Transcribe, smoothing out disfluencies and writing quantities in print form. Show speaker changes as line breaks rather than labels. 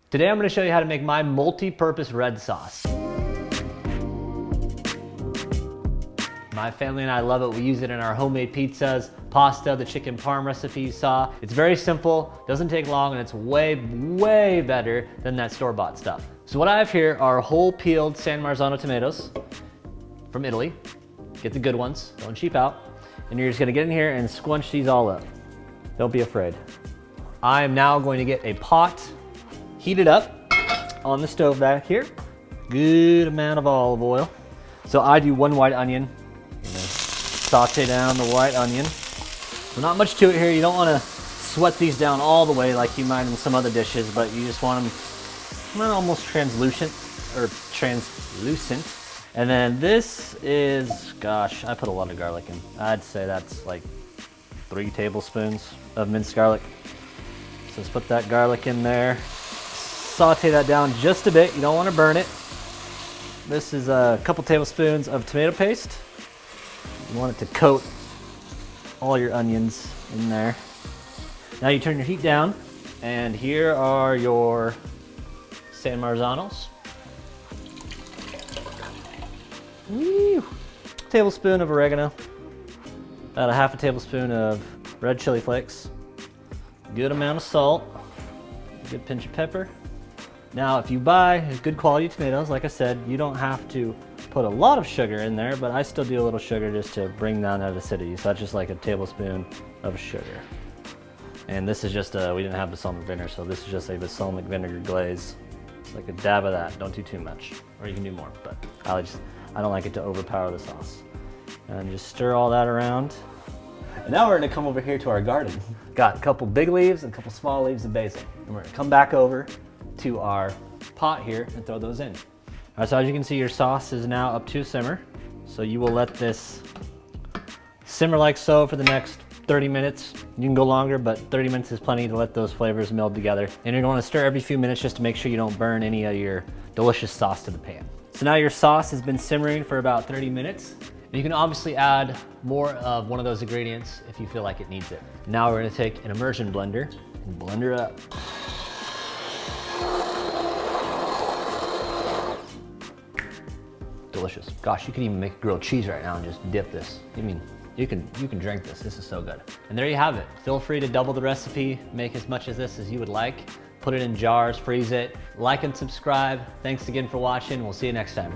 Today I'm going to show you how to make my multi-purpose red sauce. My family and I love it. We use it in our homemade pizzas, pasta, the chicken parm recipe you saw. It's very simple, doesn't take long, and it's way, way better than that store-bought stuff. So what I have here are whole peeled San Marzano tomatoes from Italy. Get the good ones, don't cheap out. And you're just gonna get in here and squunch these all up. Don't be afraid. I am now going to get a pot, heat it up on the stove back here. Good amount of olive oil. So I do 1 white onion. Saute down the white onion. So not much to it here. You don't want to sweat these down all the way like you might in some other dishes, but you just want them not almost translucent or translucent. And then this is, gosh, I put a lot of garlic in. I'd say that's like 3 tablespoons of minced garlic. So let's put that garlic in there. Saute that down just a bit. You don't want to burn it. This is a couple tablespoons of tomato paste. You want it to coat all your onions in there. Now you turn your heat down, and here are your San Marzanos. Woo. Tablespoon of oregano, about a half a tablespoon of red chili flakes, good amount of salt, a good pinch of pepper. Now if you buy good quality tomatoes, like I said, you don't have to put a lot of sugar in there, but I still do a little sugar just to bring down that acidity. So that's just like a tablespoon of sugar. And this is just we didn't have balsamic vinegar, so this is just a balsamic vinegar glaze. It's like a dab of that. Don't do too much, or you can do more, but I don't like it to overpower the sauce. And just stir all that around. And now we're gonna come over here to our garden. Got a couple big leaves and a couple small leaves of basil. And we're gonna come back over to our pot here and throw those in. All right, so as you can see, your sauce is now up to simmer. So you will let this simmer like so for the next 30 minutes. You can go longer, but 30 minutes is plenty to let those flavors meld together. And you're gonna stir every few minutes just to make sure you don't burn any of your delicious sauce to the pan. So now your sauce has been simmering for about 30 minutes. And you can obviously add more of one of those ingredients if you feel like it needs it. Now we're gonna take an immersion blender and blend it up. Delicious. Gosh, you can even make grilled cheese right now and just dip this. I mean, you can drink this. This is so good. And there you have it. Feel free to double the recipe, make as much of this as you would like. Put it in jars, freeze it. Like and subscribe. Thanks again for watching. We'll see you next time.